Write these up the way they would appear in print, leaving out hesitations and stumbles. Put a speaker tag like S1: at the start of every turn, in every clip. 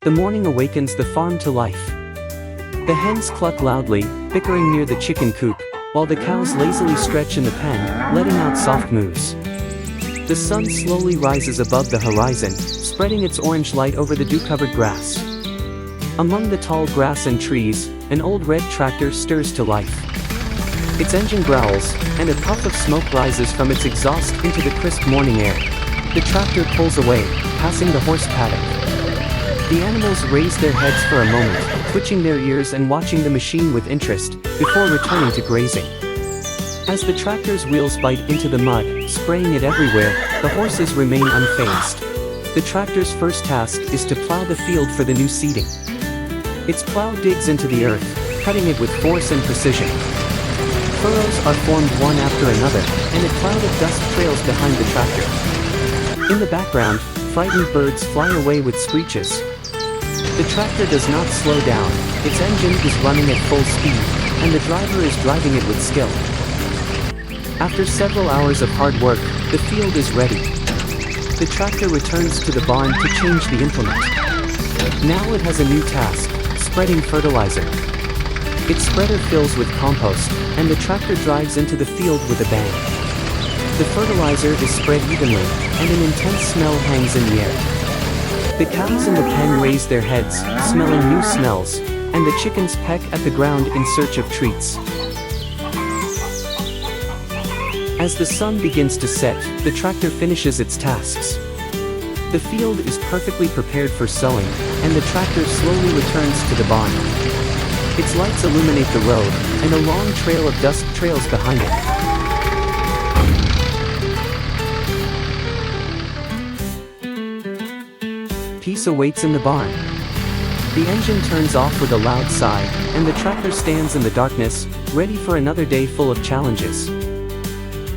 S1: The morning awakens the farm to life. The hens cluck loudly, bickering near the chicken coop, while the cows lazily stretch in the pen, letting out soft moos. The sun slowly rises above the horizon, spreading its orange light over the dew-covered grass. Among the tall grass and trees, an old red tractor stirs to life. Its engine growls, and a puff of smoke rises from its exhaust into the crisp morning air. The tractor pulls away, passing the horse paddock. The animals raise their heads for a moment, twitching their ears and watching the machine with interest, before returning to grazing. As the tractor's wheels bite into the mud, spraying it everywhere, the horses remain unfazed. The tractor's first task is to plow the field for the new seeding. Its plow digs into the earth, cutting it with force and precision. Furrows are formed one after another, and a cloud of dust trails behind the tractor. In the background, frightened birds fly away with screeches. The tractor does not slow down, its engine is running at full speed, and the driver is driving it with skill. After several hours of hard work, the field is ready. The tractor returns to the barn to change the implement. Now it has a new task, spreading fertilizer. Its spreader fills with compost, and the tractor drives into the field with a bang. The fertilizer is spread evenly, and an intense smell hangs in the air. The cows in the pen raise their heads, smelling new smells, and the chickens peck at the ground in search of treats. As the sun begins to set, the tractor finishes its tasks. The field is perfectly prepared for sowing, and the tractor slowly returns to the barn. Its lights illuminate the road, and a long trail of dust trails behind it. Peace awaits in the barn. The engine turns off with a loud sigh, and the tractor stands in the darkness, ready for another day full of challenges.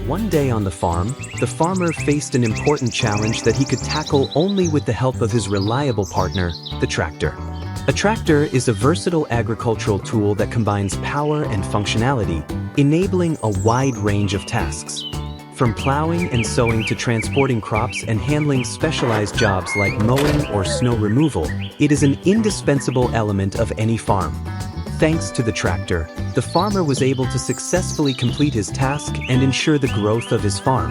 S1: One day on the farm, the farmer faced an important challenge that he could tackle only with the help of his reliable partner, the tractor. A tractor is a versatile agricultural tool that combines power and functionality, enabling a wide range of tasks. From plowing and sowing to transporting crops and handling specialized jobs like mowing or snow removal, it is an indispensable element of any farm. Thanks to the tractor, the farmer was able to successfully complete his task and ensure the growth of his farm.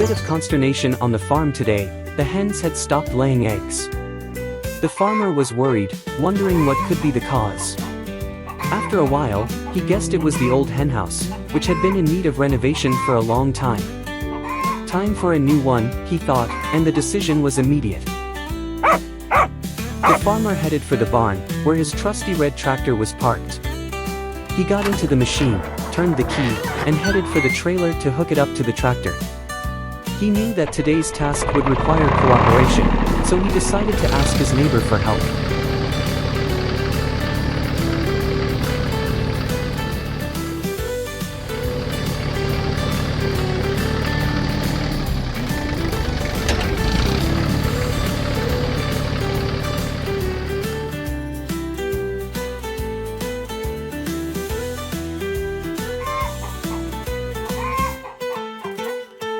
S1: bit of consternation on the farm today. The hens had stopped laying eggs. The farmer was worried, wondering what could be the cause. After a while, he guessed it was the old henhouse, which had been in need of renovation for a long time. Time for a new one, he thought, and the decision was immediate. The farmer headed for the barn, where his trusty red tractor was parked. He got into the machine, turned the key, and headed for the trailer to hook it up to the tractor. He knew that today's task would require cooperation, so he decided to ask his neighbor for help.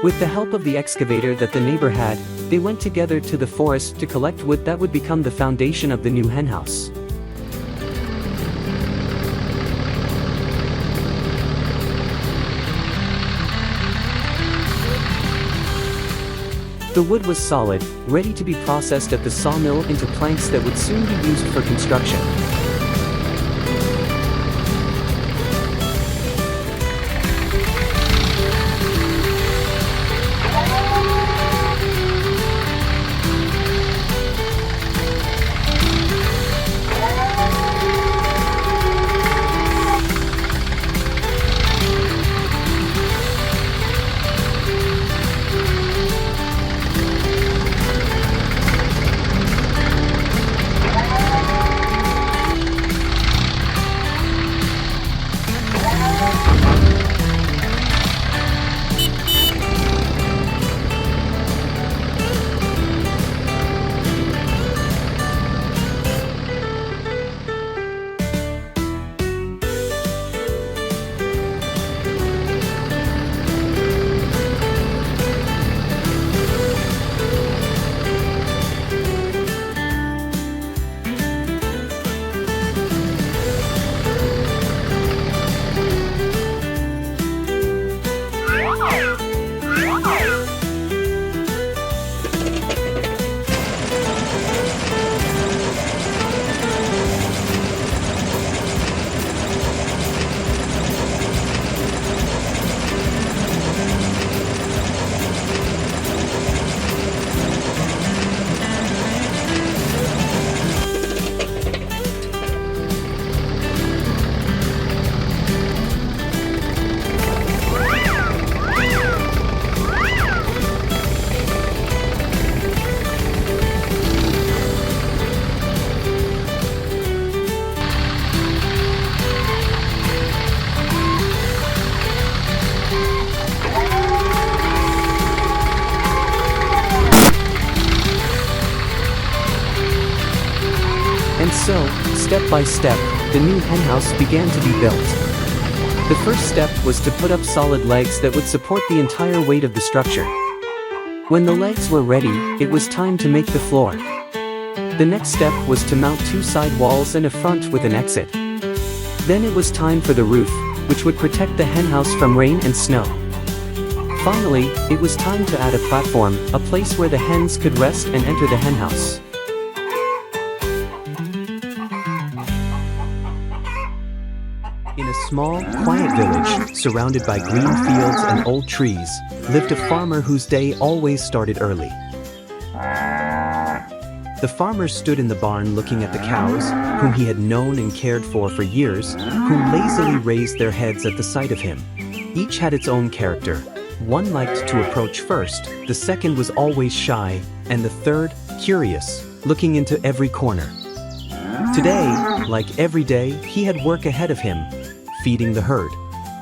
S1: With the help of the excavator that the neighbor had, they went together to the forest to collect wood that would become the foundation of the new henhouse. The wood was solid, ready to be processed at the sawmill into planks that would soon be used for construction. And so, step by step, the new henhouse began to be built. The first step was to put up solid legs that would support the entire weight of the structure. When the legs were ready, it was time to make the floor. The next step was to mount two side walls and a front with an exit. Then it was time for the roof, which would protect the henhouse from rain and snow. Finally, it was time to add a platform, a place where the hens could rest and enter the henhouse. In a small, quiet village, surrounded by green fields and old trees, lived a farmer whose day always started early. The farmer stood in the barn looking at the cows, whom he had known and cared for years, who lazily raised their heads at the sight of him. Each had its own character. One liked to approach first, the second was always shy, and the third, curious, looking into every corner. Today, like every day, he had work ahead of him, feeding the herd.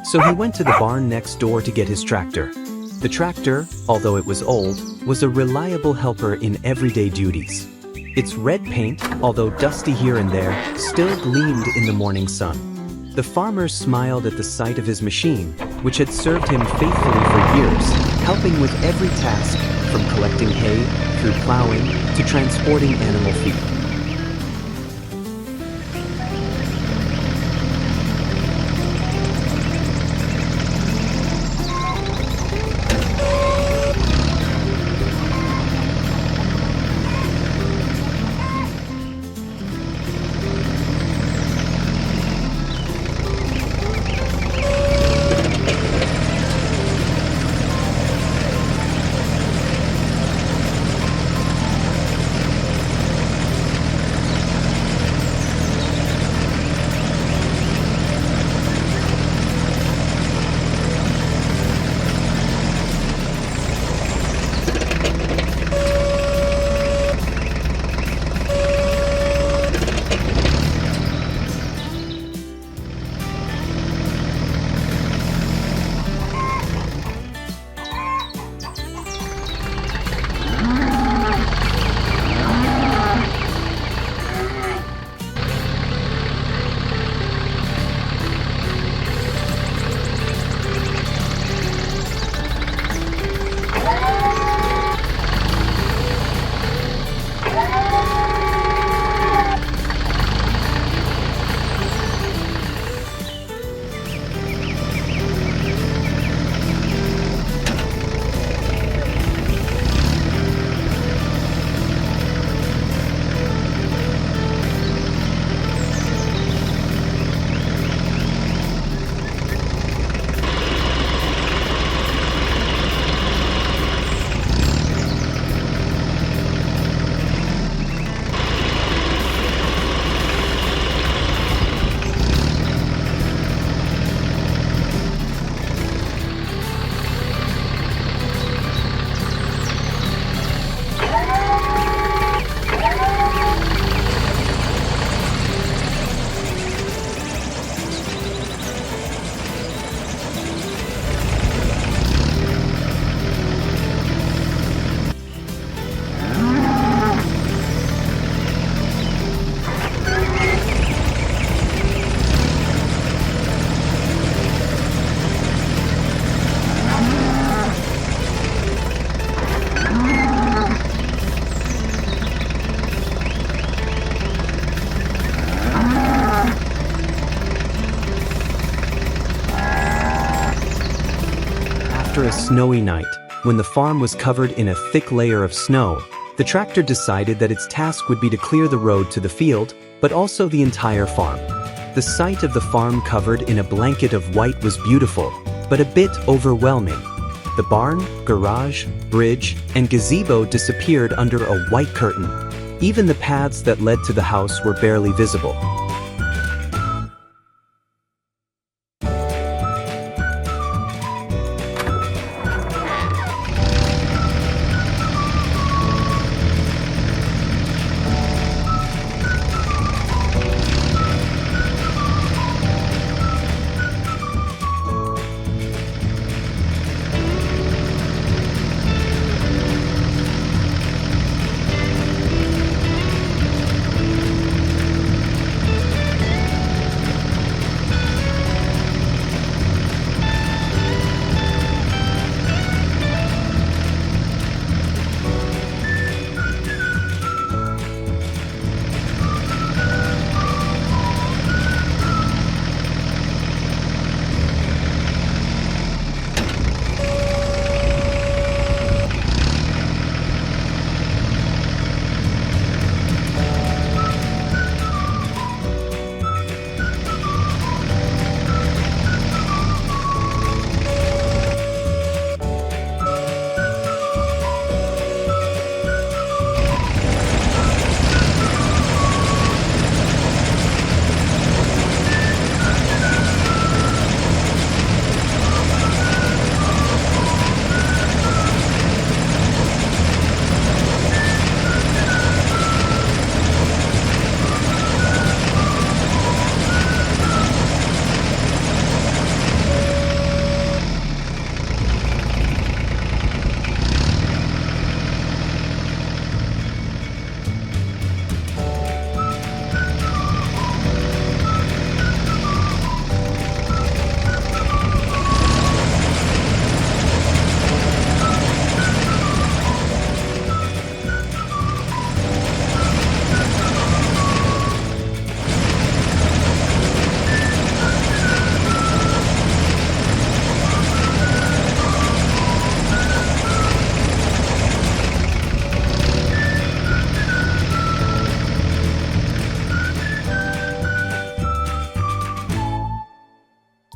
S1: So he went to the barn next door to get his tractor. The tractor, although it was old, was a reliable helper in everyday duties. Its red paint, although dusty here and there, still gleamed in the morning sun. The farmer smiled at the sight of his machine, which had served him faithfully for years, helping with every task, from collecting hay, through plowing, to transporting animal feed. after a snowy night, when the farm was covered in a thick layer of snow, the tractor decided that its task would be to clear the road to the field, but also the entire farm. The sight of the farm covered in a blanket of white was beautiful, but a bit overwhelming. The barn, garage, bridge, and gazebo disappeared under a white curtain. Even the paths that led to the house were barely visible.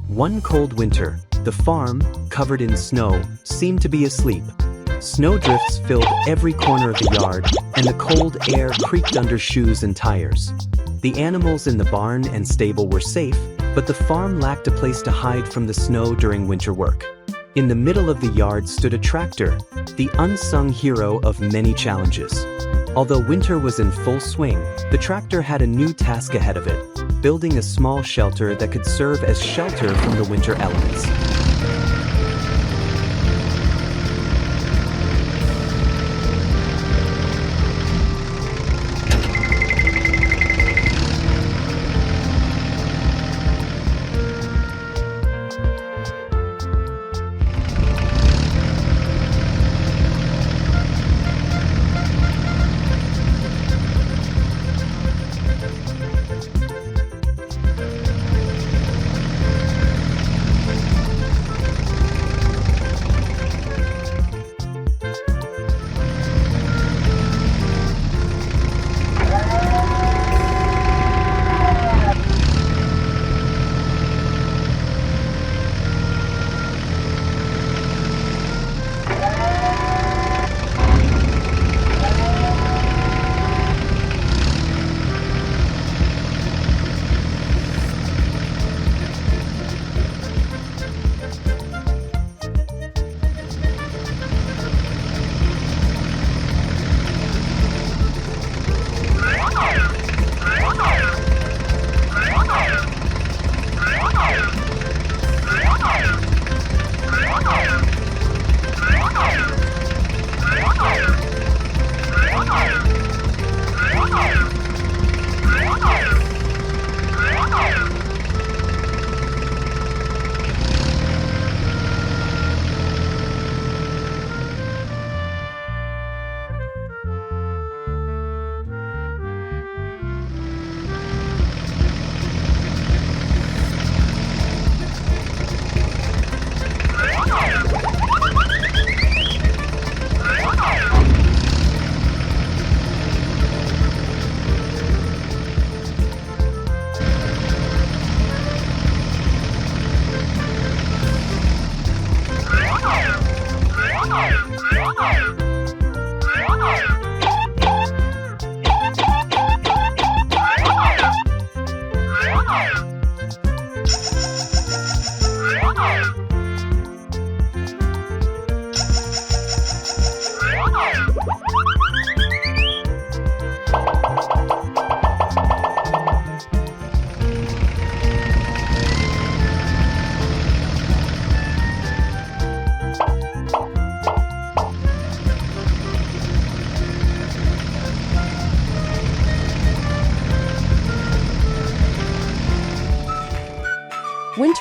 S1: One cold winter, the farm, covered in snow, seemed to be asleep. Snowdrifts filled every corner of the yard, and the cold air creaked under shoes and tires. The animals in the barn and stable were safe, but the farm lacked a place to hide from the snow during winter work. In the middle of the yard stood a tractor, the unsung hero of many challenges. Although winter was in full swing, the tractor had a new task ahead of it: building a small shelter that could serve as shelter from the winter elements.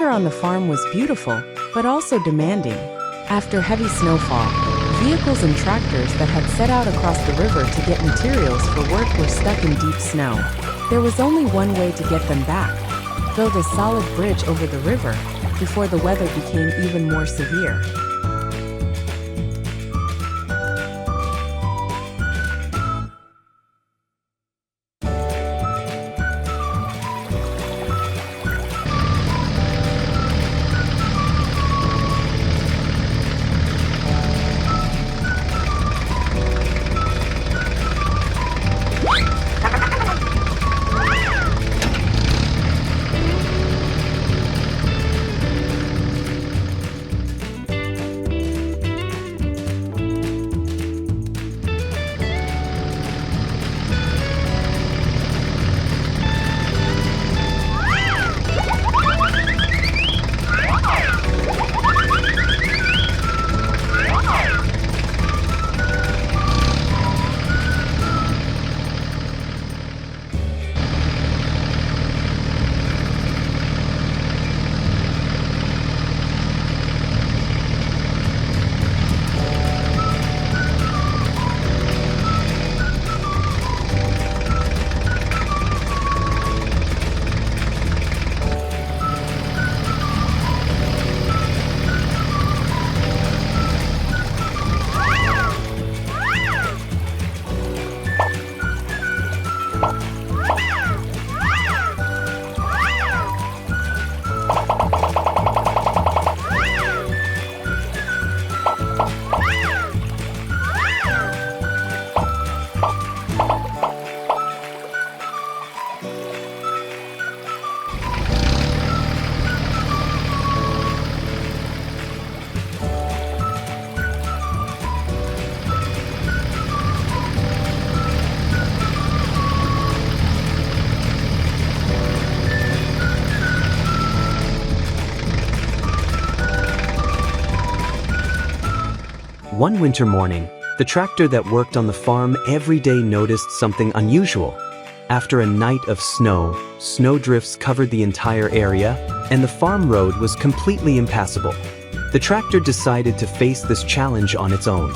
S2: winter on the farm was beautiful, but also demanding. After heavy snowfall, vehicles and tractors that had set out across the river to get materials for work were stuck in deep snow. There was only one way to get them back: build a solid bridge over the river before the weather became even more severe.
S1: One winter morning, the tractor that worked on the farm every day noticed something unusual. After a night of snow, snowdrifts covered the entire area, and the farm road was completely impassable. The tractor decided to face this challenge on its own.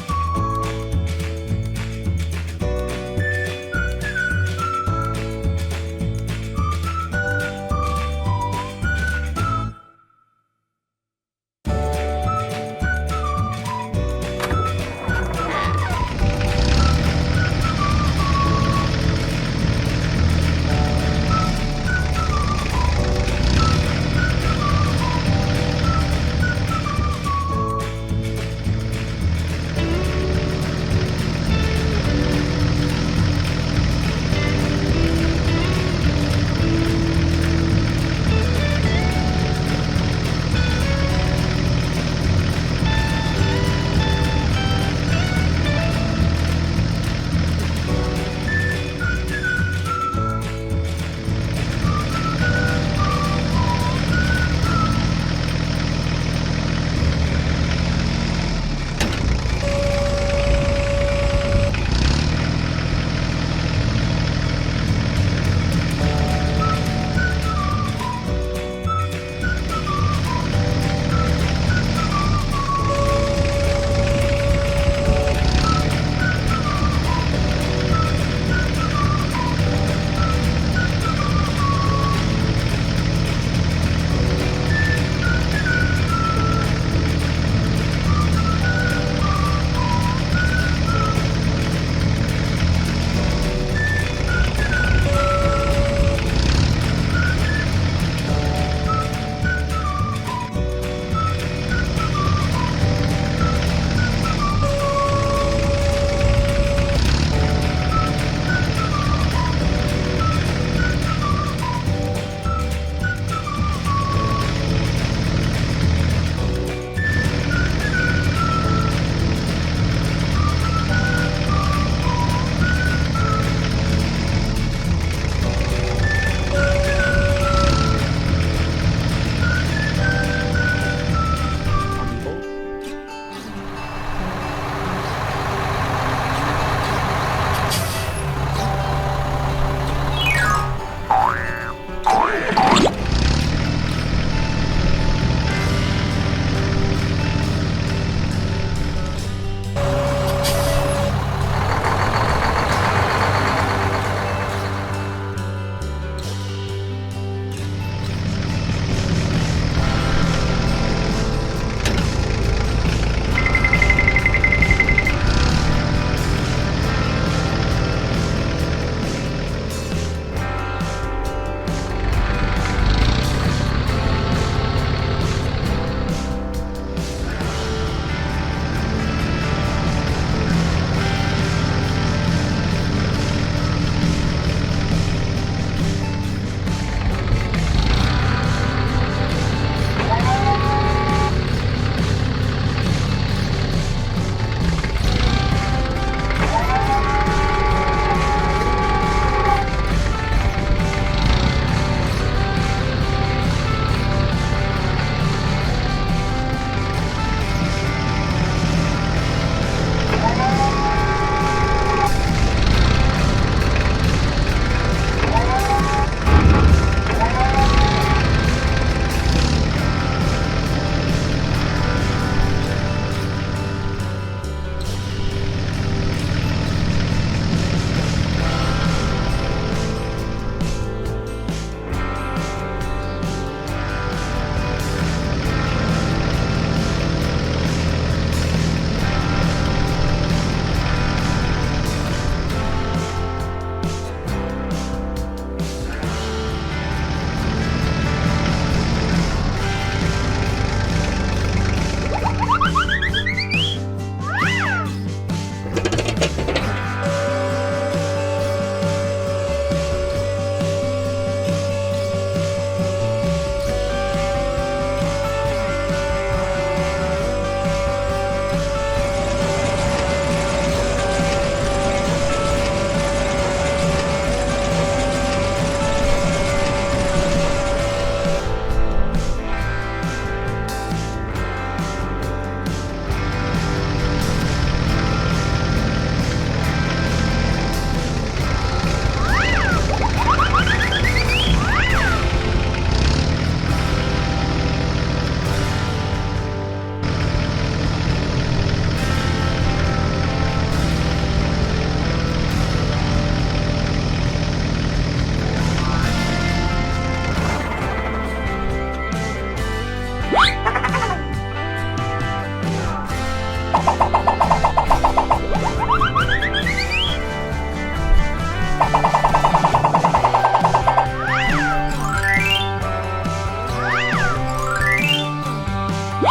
S1: A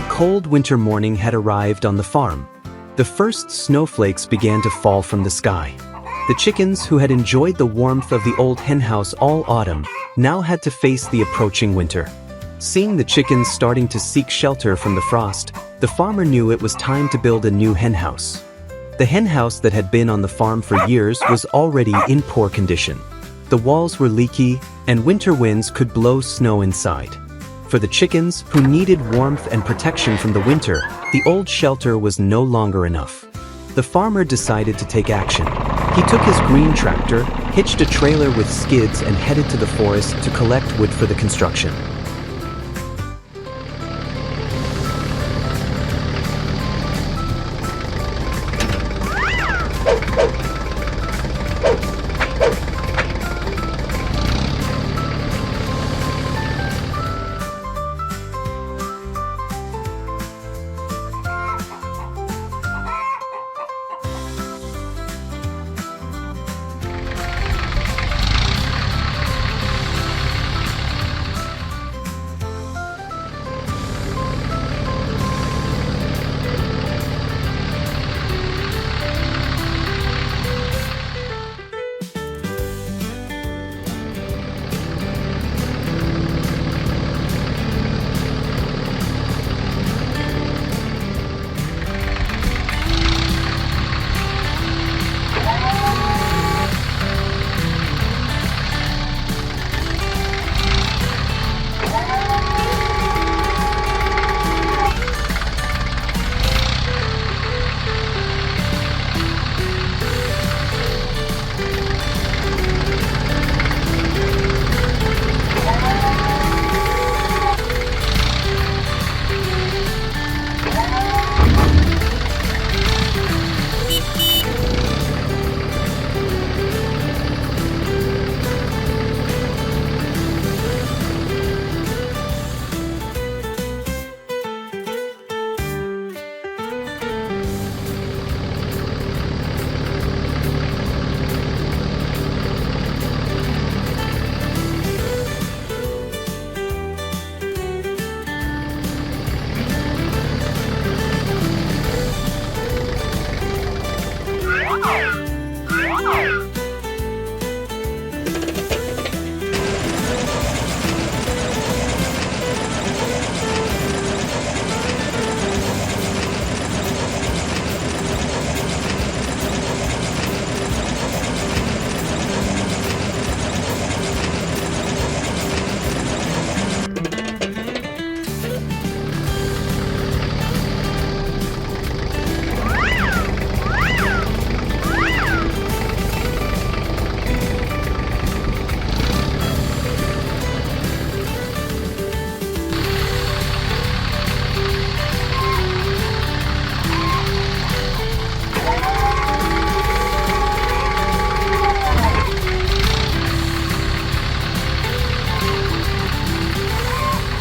S1: cold winter morning had arrived on the farm. The first snowflakes began to fall from the sky. The chickens, who had enjoyed the warmth of the old henhouse all autumn, now had to face the approaching winter. Seeing the chickens starting to seek shelter from the frost, the farmer knew it was time to build a new henhouse. The henhouse that had been on the farm for years was already in poor condition. The walls were leaky, and winter winds could blow snow inside. For the chickens, who needed warmth and protection from the winter, the old shelter was no longer enough. The farmer decided to take action. He took his green tractor, hitched a trailer with skids, and headed to the forest to collect wood for the construction.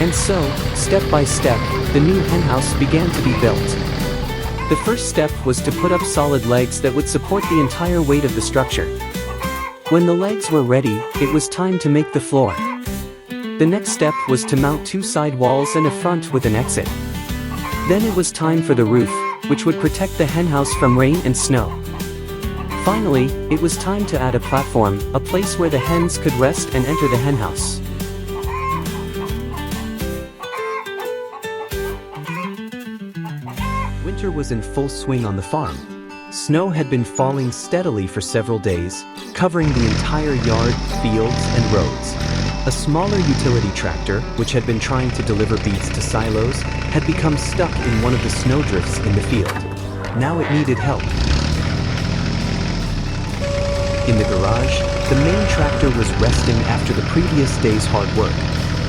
S1: And so, step by step, the new henhouse began to be built. The first step was to put up solid legs that would support the entire weight of the structure. When the legs were ready, it was time to make the floor. The next step was to mount two side walls and a front with an exit. Then it was time for the roof, which would protect the henhouse from rain and snow. Finally, it was time to add a platform, a place where the hens could rest and enter the henhouse. Winter was in full swing on the farm. Snow had been falling steadily for several days, covering the entire yard, fields, and roads. A smaller utility tractor, which had been trying to deliver beets to silos, had become stuck in one of the snowdrifts in the field. Now it needed help. In the garage, the main tractor was resting after the previous day's hard work.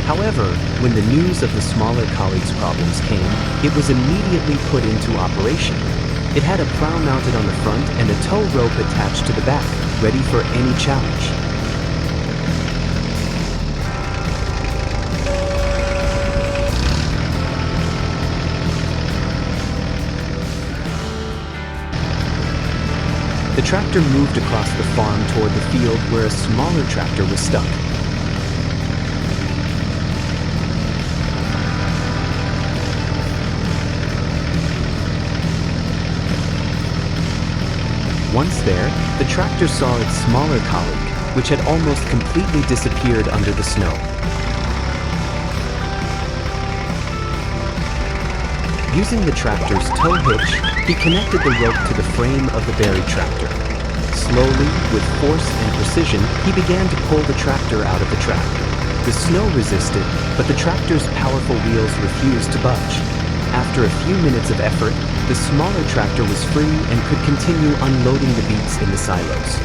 S1: However, when the news of the smaller colleagues' problems came, it was immediately put into operation. It had a plow mounted on the front and a tow rope attached to the back, ready for any challenge. The tractor moved across the farm toward the field where a smaller tractor was stuck. Once there, the tractor saw its smaller colleague, which had almost completely disappeared under the snow. Using the tractor's tow hitch, he connected the rope to the frame of the buried tractor. Slowly, with force and precision, he began to pull the tractor out of the track. The snow resisted, but the tractor's powerful wheels refused to budge. After a few minutes of effort, the smaller tractor was free and could continue unloading the beets in the silos.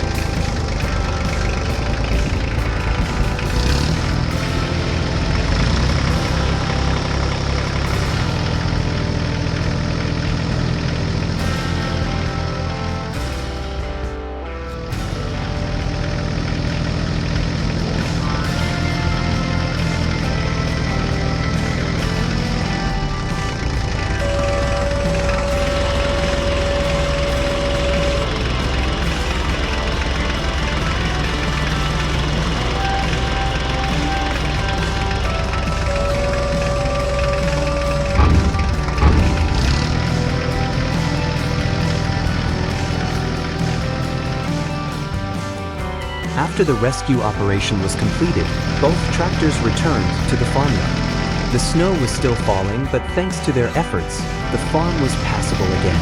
S1: After the rescue operation was completed, both tractors returned to the farmyard. The snow was still falling, but thanks to their efforts, the farm was passable again.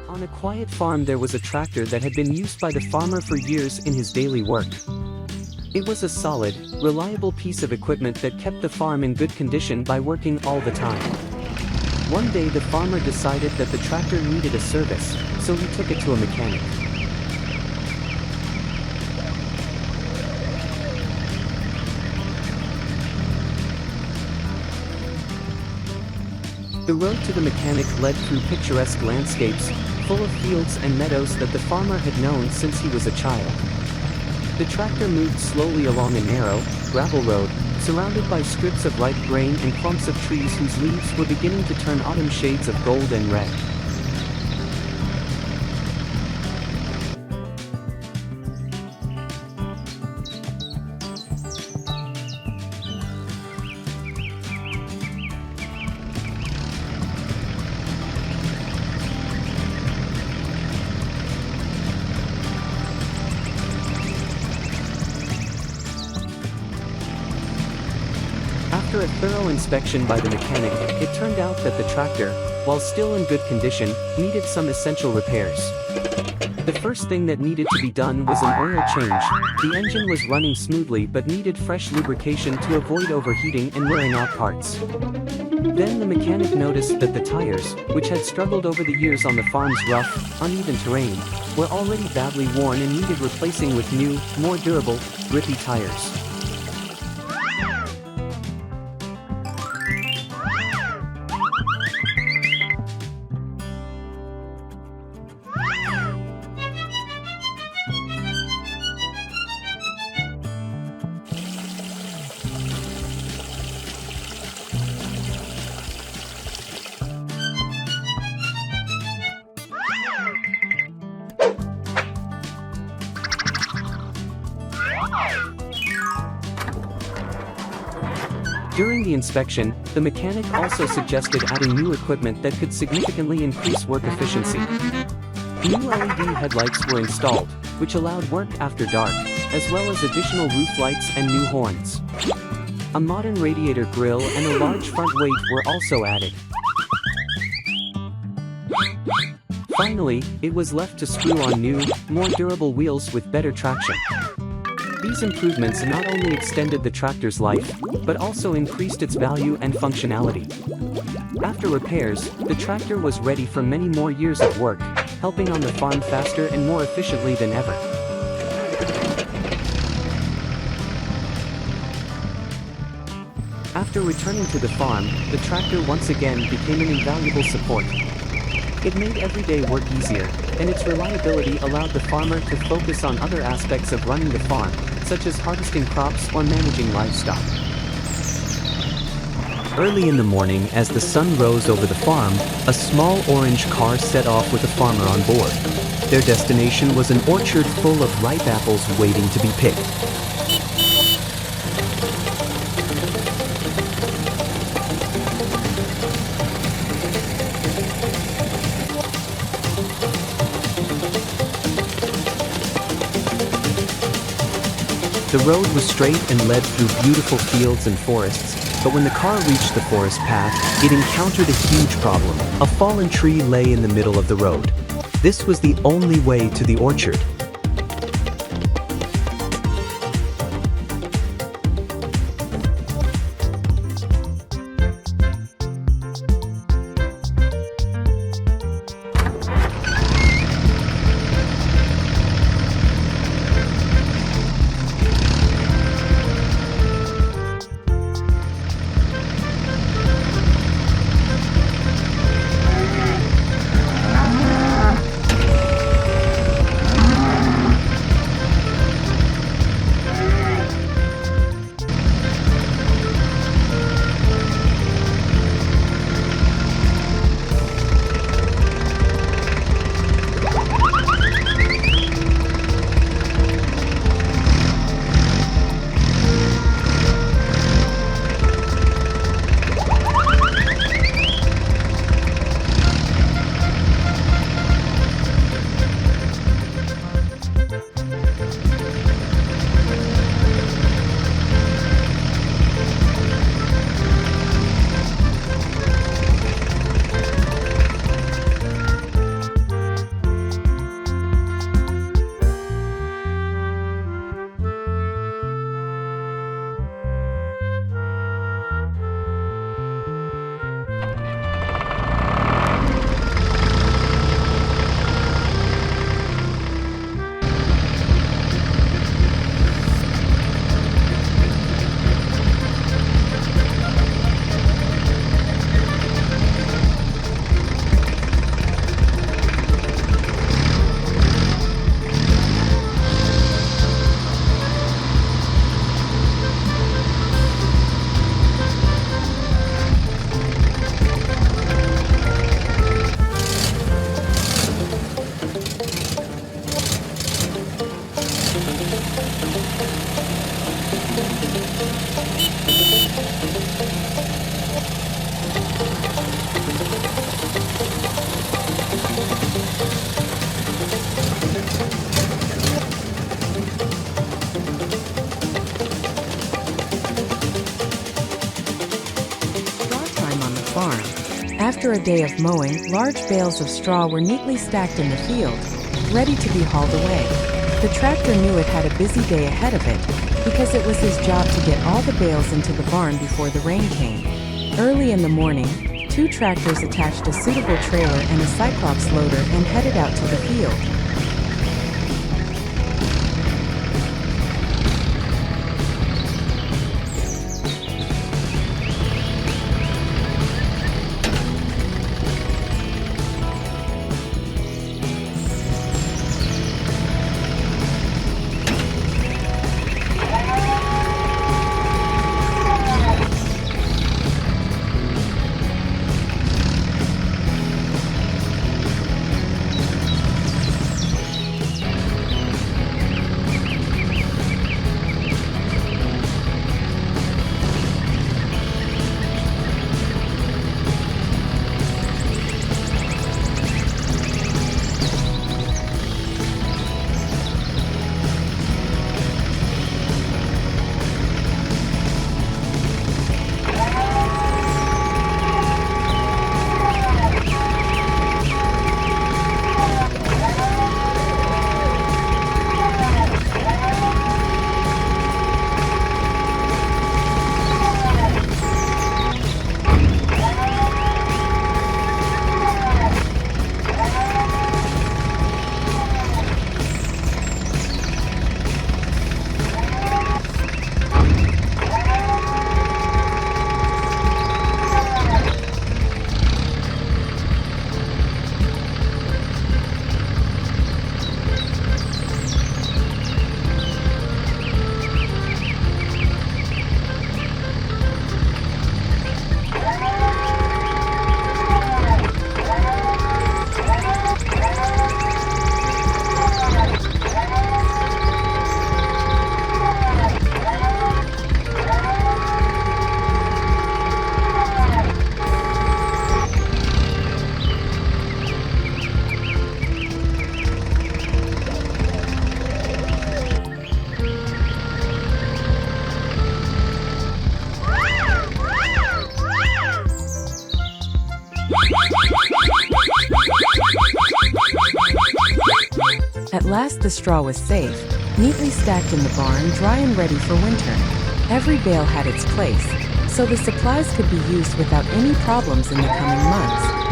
S1: On a quiet farm there was a tractor that had been used by the farmer for years in his daily work. It was a solid, reliable piece of equipment that kept the farm in good condition by working all the time. One day the farmer decided that the tractor needed a service, so he took it to a mechanic. The road to the mechanic led through picturesque landscapes, full of fields and meadows that the farmer had known since he was a child. The tractor moved slowly along a narrow, gravel road, surrounded by strips of ripe grain and clumps of trees whose leaves were beginning to turn autumn shades of gold and red. After a thorough inspection by the mechanic, it turned out that the tractor, while still in good condition, needed some essential repairs. The first thing that needed to be done was an oil change. The engine was running smoothly but needed fresh lubrication to avoid overheating and wearing out parts. Then the mechanic noticed that the tires, which had struggled over the years on the farm's rough, uneven terrain, were already badly worn and needed replacing with new, more durable, grippy tires. During the inspection, the mechanic also suggested adding new equipment that could significantly increase work efficiency. New LED headlights were installed, which allowed work after dark, as well as additional roof lights and new horns. A modern radiator grille and a large front weight were also added. Finally, it was left to screw on new, more durable wheels with better traction. These improvements not only extended the tractor's life, but also increased its value and functionality. After repairs, the tractor was ready for many more years of work, helping on the farm faster and more efficiently than ever. After returning to the farm, the tractor once again became an invaluable support. It made everyday work easier, and its reliability allowed the farmer to focus on other aspects of running the farm, such as harvesting crops or managing livestock. Early in the morning, as the sun rose over the farm, a small orange car set off with a farmer on board. Their destination was an orchard full of ripe apples waiting to be picked. The road was straight and led through beautiful fields and forests, but when the car reached the forest path, it encountered a huge problem. A fallen tree lay in the middle of the road. This was the only way to the orchard.
S2: After a day of mowing, large bales of straw were neatly stacked in the field, ready to be hauled away. The tractor knew it had a busy day ahead of it, because it was his job to get all the bales into the barn before the rain came. Early in the morning, 2 tractors attached a suitable trailer and a Cyclops loader and headed out to the field. last the straw was safe, neatly stacked in the barn, dry and ready for winter. Every bale had its place, so the supplies could be used without any problems in the coming months.